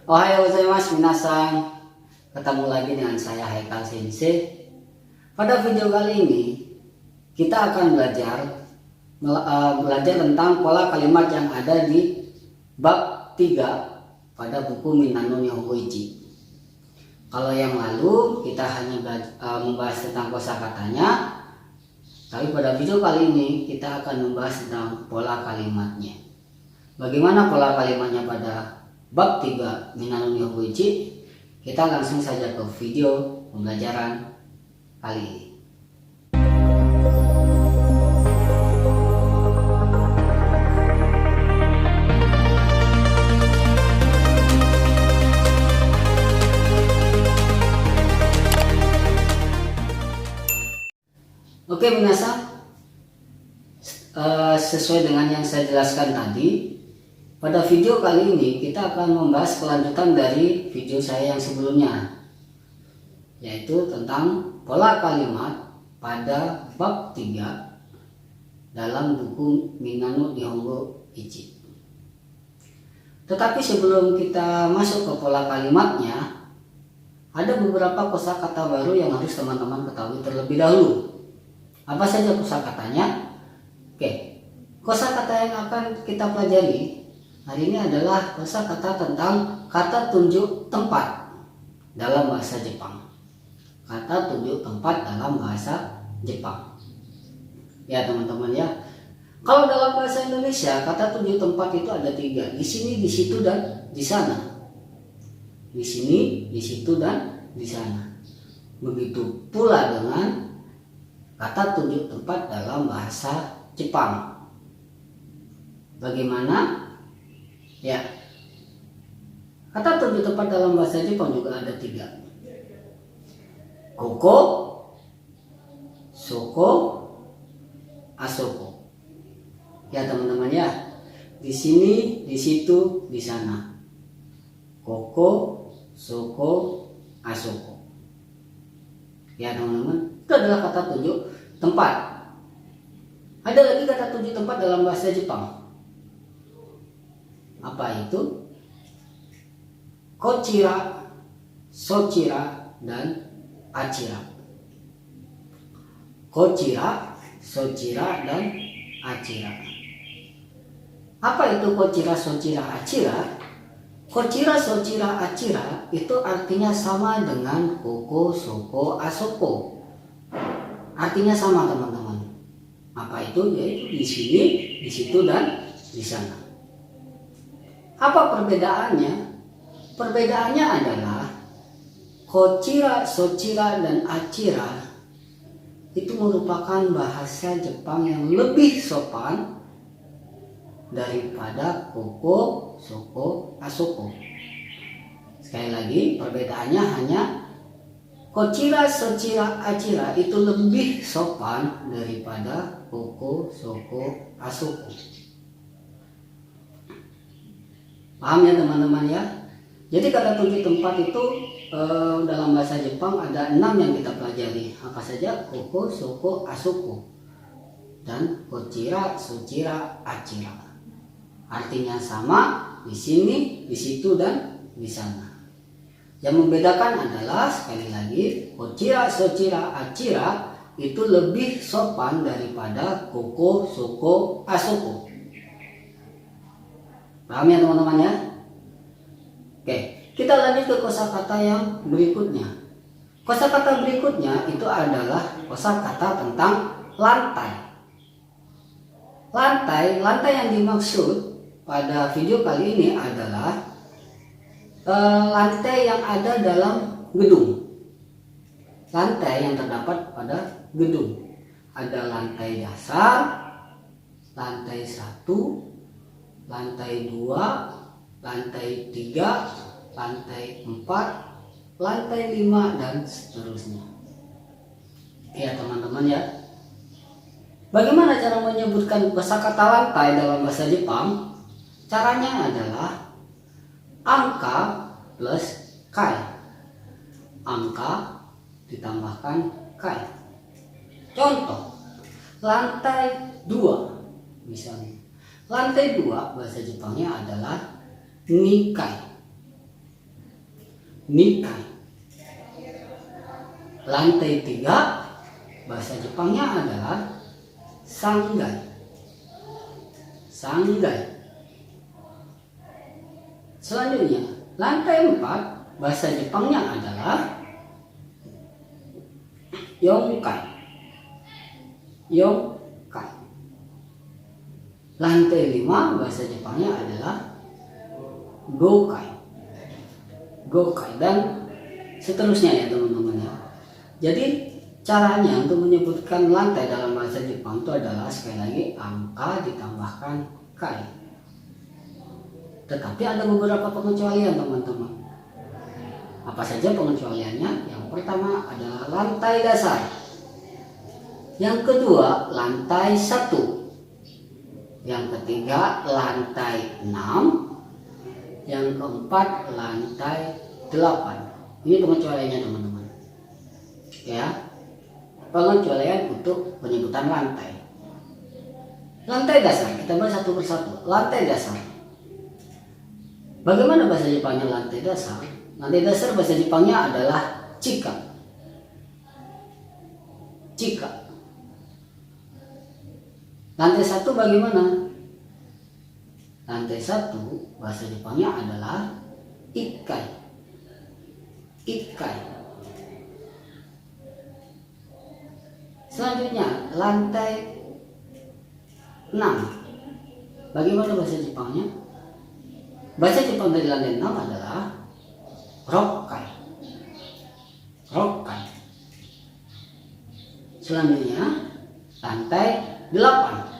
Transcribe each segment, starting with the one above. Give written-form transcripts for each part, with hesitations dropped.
Ohayo gozaimasu minasan. Ketemu lagi dengan saya Haikal Sensei. Pada video kali ini kita akan belajar tentang pola kalimat yang ada di bab 3 pada buku Minano Nihongo Ichi. Kalau yang lalu kita hanya membahas tentang kosakatanya, tapi pada video kali ini kita akan membahas tentang pola kalimatnya. Bagaimana pola kalimatnya pada bab 3 Minano Nihongo Ichi? Kita langsung saja ke video pembelajaran kali ini. Oke minasan, sesuai dengan yang saya jelaskan tadi, pada video kali ini kita akan membahas kelanjutan dari video saya yang sebelumnya, yaitu tentang pola kalimat pada bab 3 dalam buku Minano Nihongo Ichi. Tetapi sebelum kita masuk ke pola kalimatnya, ada beberapa kosakata baru yang harus teman-teman ketahui terlebih dahulu. Apa saja kosakatanya? Oke, kosakata yang akan kita pelajari hari ini adalah kosakata tentang kata tunjuk tempat dalam bahasa Jepang. Kata tunjuk tempat dalam bahasa Jepang. Ya teman-teman ya. Kalau dalam bahasa Indonesia kata tunjuk tempat itu ada 3. Di sini, di situ, dan di sana. Di sini, di situ, dan di sana. Begitu pula dengan kata tunjuk tempat dalam bahasa Jepang. Bagaimana? Ya, kata tunjuk tempat dalam bahasa Jepang juga ada 3. Koko, soko, asoko. Ya teman-teman ya, di sini, di situ, di sana. Koko, soko, asoko. Ya teman-teman, itu adalah kata tunjuk tempat. Ada lagi kata tunjuk tempat dalam bahasa Jepang. Apa itu? Kochira, sochira, dan achira. Kochira, sochira, dan achira. Apa itu kochira, sochira, achira? Kochira, sochira, achira itu artinya sama dengan koko, soko, asoko. Artinya sama teman-teman. Apa itu? Yaitu di sini, di situ, dan di sana. Apa perbedaannya? Perbedaannya adalah kochira, sochira, dan achira itu merupakan bahasa Jepang yang lebih sopan daripada koko, soko, asoko. Sekali lagi, perbedaannya hanya kochira, sochira, achira itu lebih sopan daripada koko, soko, asoko. Paham ya teman-teman ya? Jadi kata tunjuk tempat itu dalam bahasa Jepang ada 6 yang kita pelajari. Apa saja? Koko, soko, asoko, dan kochira, sochira, achira. Artinya sama di sini, di situ, dan di sana. Yang membedakan adalah sekali lagi kochira, sochira, achira itu lebih sopan daripada koko, soko, asoko. Paham ya teman-teman ya? Oke, kita lanjut ke kosakata yang berikutnya. Kosakata berikutnya itu adalah kosakata tentang lantai. Lantai yang dimaksud pada video kali ini adalah lantai yang ada dalam gedung. Lantai yang terdapat pada gedung. Ada lantai dasar, lantai 1, lantai 2, lantai 3, lantai 4, lantai 5, dan seterusnya. Ya teman-teman ya. Bagaimana cara menyebutkan kosakata lantai dalam bahasa Jepang? Caranya adalah angka plus kai. Angka ditambahkan kai. Contoh, lantai 2 misalnya. Lantai 2 bahasa Jepangnya adalah nikai. nikai. Lantai 3 bahasa Jepangnya adalah sanggai. Sanggai. Selanjutnya, lantai 4 bahasa Jepangnya adalah yongkai. Yongkai. Lantai 5 bahasa Jepangnya adalah gokai. Gokai dan seterusnya ya teman-teman ya. Jadi caranya untuk menyebutkan lantai dalam bahasa Jepang itu adalah sekali lagi angka ditambahkan kai. Tetapi ada beberapa pengecualian teman-teman. Apa saja pengecualiannya? Yang pertama adalah lantai dasar. Yang kedua lantai 1. Yang ketiga lantai 6. Yang keempat lantai 8. Ini pengecualiannya teman-teman. Ya. Pengecualian untuk penyebutan lantai. Lantai dasar, kita bahas satu persatu. Lantai dasar. Bagaimana bahasa Jepangnya lantai dasar? Lantai dasar bahasa Jepangnya adalah chika. Chika. Lantai 1 bagaimana? Lantai 1 bahasa Jepangnya adalah ikkai. Ikkai. Selanjutnya lantai 6. Bagaimana bahasa Jepangnya? Bahasa Jepang dari lantai 6 adalah rokkai. Rokkai. Selanjutnya lantai 8.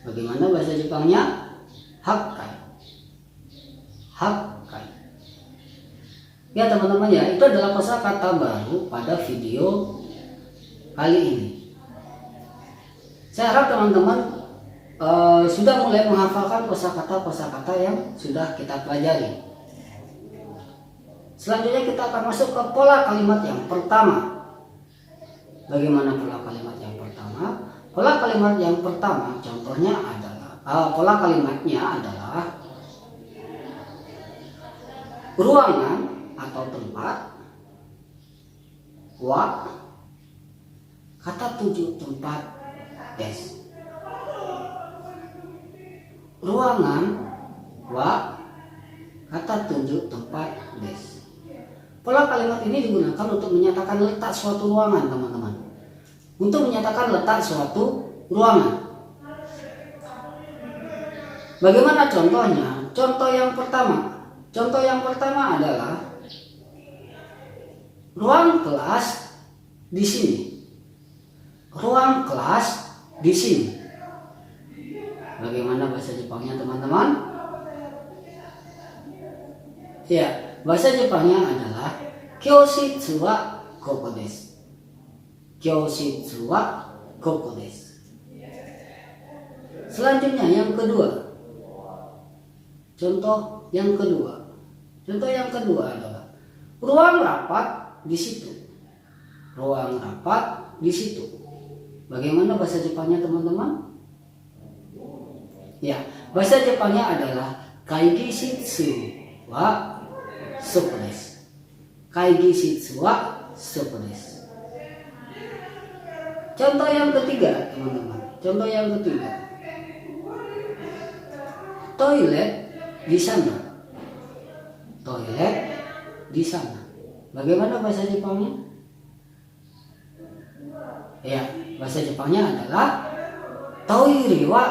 Bagaimana bahasa Jepangnya? Hakkai. Hakkai. Ya teman-teman ya, itu adalah kosakata baru pada video kali ini. Saya harap teman-teman sudah mulai menghafalkan kosakata yang sudah kita pelajari. Selanjutnya kita akan masuk ke pola kalimat yang pertama. Bagaimana pola kalimat yang pertama? Pola kalimat yang pertama contohnya adalah pola kalimatnya adalah ruangan atau tempat, wa, kata tujuh tempat, des. Ruangan, wa, kata tunjuk tempat, des. Pola kalimat ini digunakan untuk menyatakan letak suatu ruangan teman-teman. Untuk menyatakan letak suatu ruangan. Bagaimana contohnya? Contoh yang pertama. Contoh yang pertama adalah ruang kelas di sini. Ruang kelas di sini. Bagaimana bahasa Jepangnya teman-teman? Ya, bahasa Jepangnya adalah kyoshitsu wa koko desu. Kyoshitsu wa koko desu. Selanjutnya yang kedua. Contoh yang kedua. Contoh yang kedua adalah ruang rapat di situ. Ruang rapat di situ. Bagaimana bahasa Jepangnya teman-teman? Ya, bahasa Jepangnya adalah kaigi shitsu wa soku desu. Kaigi shitsu wa soku desu. Contoh yang ketiga, teman-teman. Contoh yang ketiga. Toilet di sana. Toilet di sana. Bagaimana bahasa Jepangnya? Ya, bahasa Jepangnya adalah toire wa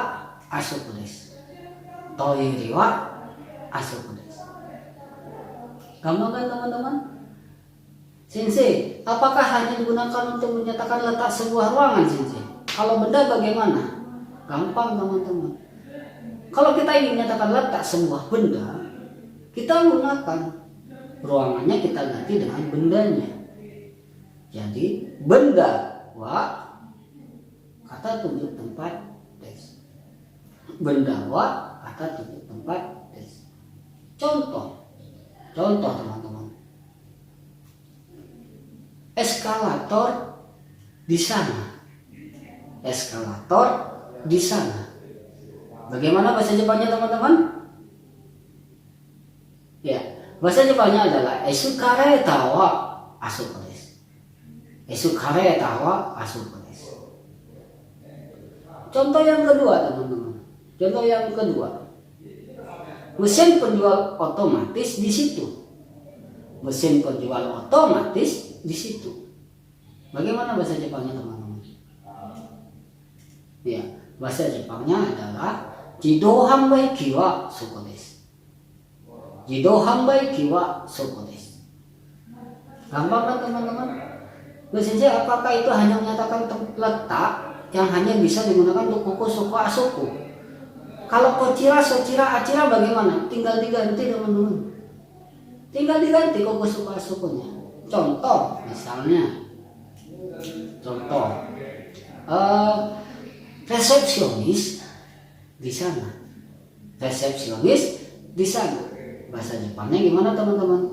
asoku desu. Toire wa asoku desu. Gampang kan teman-teman? Sensei, apakah hanya digunakan untuk menyatakan letak sebuah ruangan, Sensei? Kalau benda bagaimana? Gampang teman-teman. Kalau kita ingin menyatakan letak sebuah benda, kita gunakan ruangannya, kita ganti dengan bendanya. Jadi benda wa kata tunjuk tempat des. Benda wa kata tunjuk tempat des. Contoh teman-teman. Eskalator di sana. Eskalator di sana. Bagaimana bahasa Jepangnya teman-teman? Ya, Bahasa Jepangnya adalah esukareta wa asuko desu. Esukareta wa asuko desu. Contoh yang kedua teman-teman. Contoh yang kedua. Mesin penjual otomatis di situ. Mesin penjual otomatis di situ. Bagaimana bahasa Jepangnya teman-teman? Ya, bahasa Jepangnya adalah Jidou hanbai ki wa soko desu. Jidou hanbai ki wa soko desu. Gampang kan teman-teman? Biasanya apakah itu hanya menyatakan letak yang hanya bisa digunakan untuk koko, soko, asoko? Kalau kocira, socira, acira bagaimana? Tinggal diganti teman-teman. Tinggal diganti koko, soko, asokonya. Contoh misalnya. Contoh. Resepsionis di sana. Resepsionis di sana. Bahasa Jepangnya gimana teman-teman?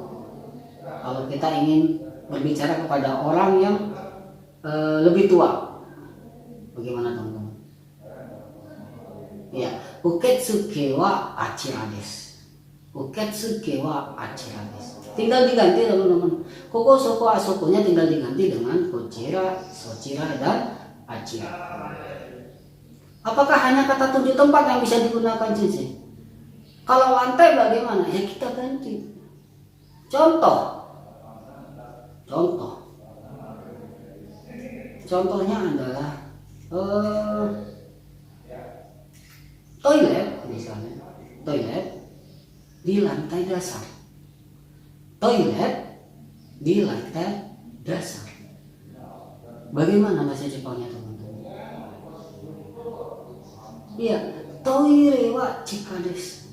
Kalau kita ingin berbicara kepada orang yang lebih tua, bagaimana teman-teman? Ya, uketsuke wa achira desu. Uketsuke wa achira desu. Tinggal diganti teman-teman. Koko, soko, asokonya tinggal diganti dengan kocira, socira, dan achira. Apakah hanya kata tunjuk tempat yang bisa digunakan cincin? Kalau lantai bagaimana? Ya kita ganti. Contohnya adalah toilet misalnya. Toilet di lantai dasar. Toilet di lantai dasar. Bagaimana bahasa Jepangnya teman-teman? Iya, toire wa chika desu.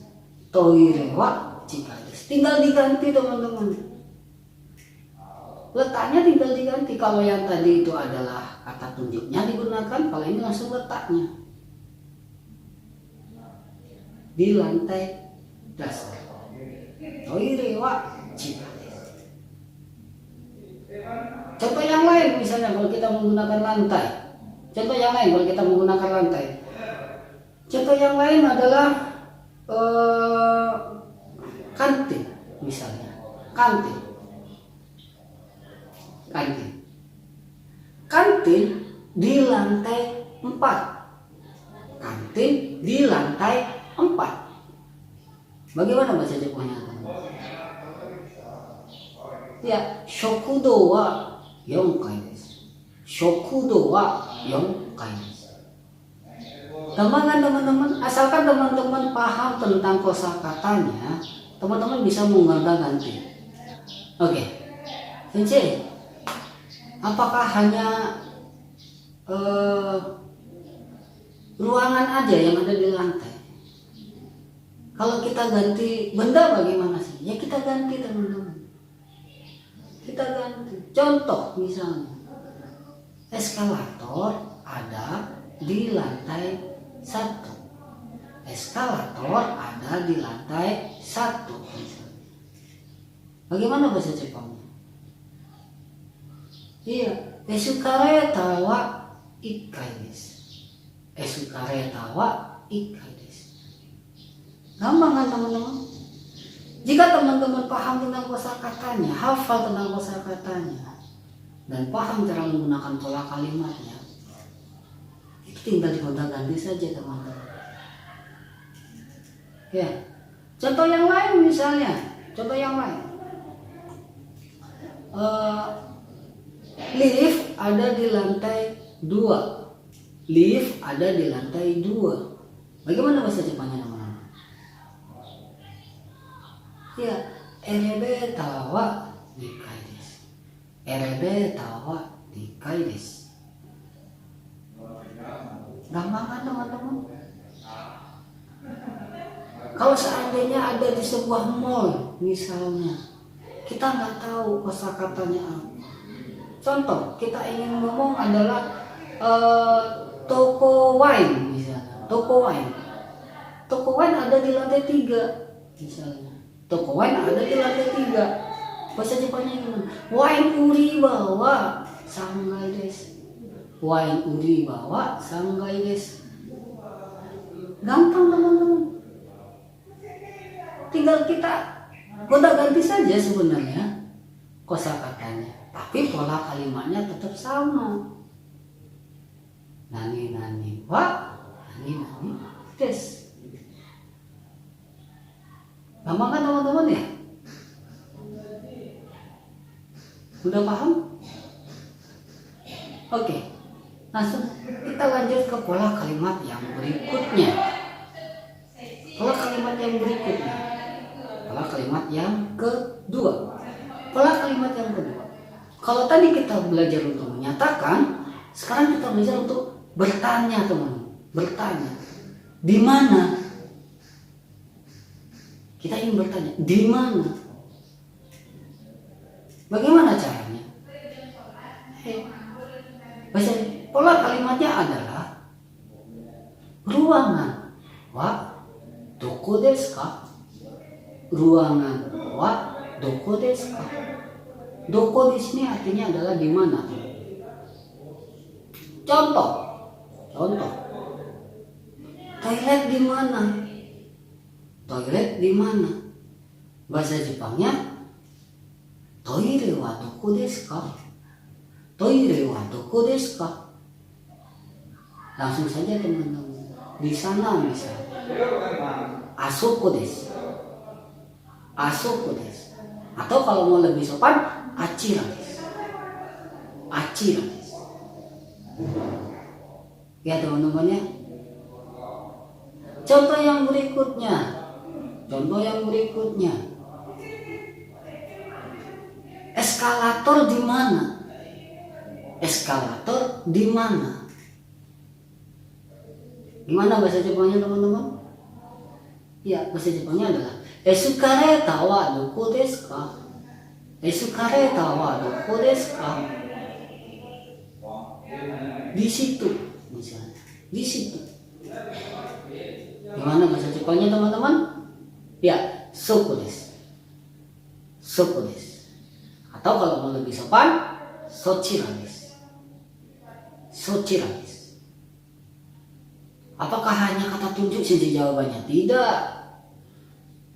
Toire wa chika desu. Tinggal diganti teman-teman. Letaknya tinggal diganti. Kalau yang tadi itu adalah kata tunjuknya digunakan, kalau ini langsung letaknya. Di lantai dasar. Toire wa chika desu. Contoh yang lain misalnya kalau kita menggunakan lantai. Contoh yang lain kalau kita menggunakan lantai. Contoh yang lain adalah kantin misalnya. Kantin di lantai 4. Kantin di lantai 4. Bagaimana bahasa Jepangnya? Ya, shokudo wa 4階です。Shokudo wa 4階です。Gampang teman-teman, asalkan teman-teman paham tentang kosakatanya, teman-teman bisa menggonta-ganti. Oke. Sensei, apakah hanya ruangan aja yang ada di lantai? Kalau kita ganti benda bagaimana sih? Ya kita ganti teman-teman. Kita ganti. Contoh misalnya, eskalator ada di lantai 1. Eskalator ada di lantai 1 misalnya. Bagaimana bahasa Jepangnya? Iya, esukareta wa 1階です。Esukareta wa 1階です。Gampang kan teman-teman? Jika teman-teman paham tentang kosakatanya, hafal tentang kosakatanya, dan paham cara menggunakan pola kalimatnya, itu tinggal digonta-ganti saja teman-teman. Ya, contoh yang lain misalnya, lift ada di lantai 2. Lift ada di lantai 2. Bagaimana bahasa Jepangnya teman-teman? Ya, eleveta wa 2階です。Eleveta wa 2階です。Gampang kan teman-teman? Kalau seandainya ada di sebuah mall misalnya, kita nggak tahu kosakatanya apa. Contoh, kita ingin ngomong adalah toko wine misalnya. Toko wine ada di lantai 3 misalnya. Toko wine ada di lantai 3. Bahasa Jepangnya gimana? Wine uriba wa 3階です。Wine uriba wa 3階です. Gampang teman-teman. Tinggal kita Gonta ganti saja sebenarnya kosakatanya, tapi pola kalimatnya tetap sama. Nani nani wa, nani nani des. Gampang kan teman-teman ya? Udah paham? Oke, langsung kita lanjut ke pola kalimat yang berikutnya. Pola kalimat yang berikutnya, pola kalimat yang kedua. Pola kalimat yang kedua, kalau tadi kita belajar untuk menyatakan, sekarang kita belajar untuk bertanya, teman-teman. Bertanya, di mana? Kita ingin bertanya, di mana? Bagaimana caranya? Bahasa pola kalimatnya adalah ruangan wa doko desu ka? Ruangan wa doko desu ka? Doko di sini artinya adalah di mana? Contoh. Toilet di mana? Toilet di mana? Bahasa Jepangnya toire wa doko desu ka? Toire wa doko desu ka? Langsung saja teman-teman. Di sana misalnya. Asoko desu. Asoko desu. Atau kalau mau lebih sopan, achira desu. Achira desu. Ya teman-teman ya. Contoh yang berikutnya. Eskalator di mana? Eskalator di mana? Gimana bahasa Jepangnya teman-teman? Ya, bahasa Jepangnya adalah esukareta wa doko desu ka? Esukareta wa doko desu ka? Di situ misalnya. Di situ. Gimana bahasa Jepangnya teman-teman? Ya, soko desu. Soko desu. Atau kalau mau lebih sopan, sochira desu. Sochira desu. Apakah hanya kata tunjuk saja jawabannya? Tidak.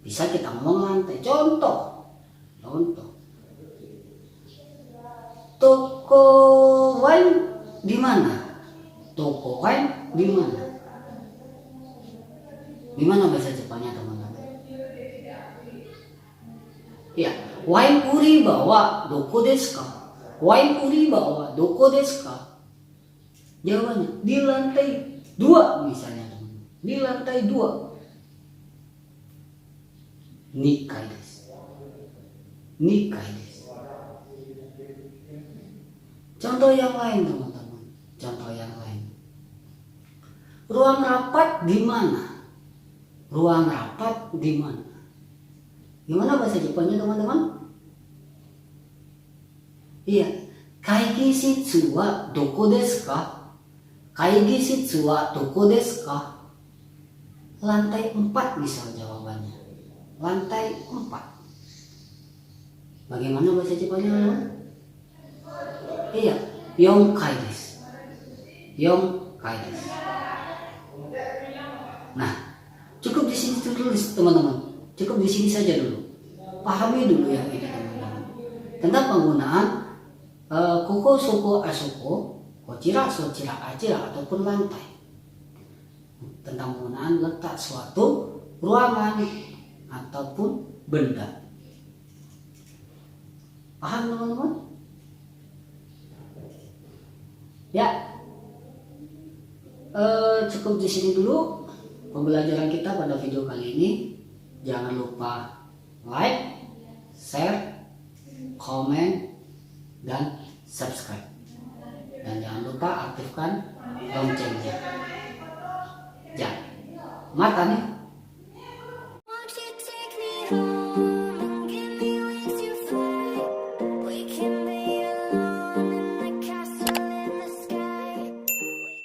Bisa kita ngomong lantai. Contoh. Toko wine di mana? Toko wine di mana? Gimana bahasa Jepangnya teman-teman? Ya, wine uriba wa doko desu ka? Wine uriba wa doko desu ka? Jawabannya di lantai 2 misalnya teman-teman. Di lantai 2. Nikai desu. Nikai desu. Contoh yang lain teman-teman. Contoh yang lain. Ruang rapat di mana? Ruang rapat di mana? Gimana bahasa Jepangnya teman-teman? Iya, kaigi shitsu wa doko desu ka? Kaigi shitsu wa doko desu ka? Lantai 4 misal jawabannya. Lantai 4. Bagaimana bahasa Jepangnya teman-teman? Iya, yonkai desu. Yonkai desu. Nah, cukup di sini dulu teman-teman. Cukup di sini saja dulu. Pahami dulu yang ini teman-teman. Tentang penggunaan koko, soko, asoko, kochira, sochira, achira ataupun lantai. Tentang penggunaan letak suatu ruangan ataupun benda. Paham teman-teman? Ya. Cukup di sini dulu pembelajaran kita pada video kali ini. Jangan lupa like, share, komen, dan subscribe. Dan jangan lupa aktifkan loncengnya. Ya, mata nih.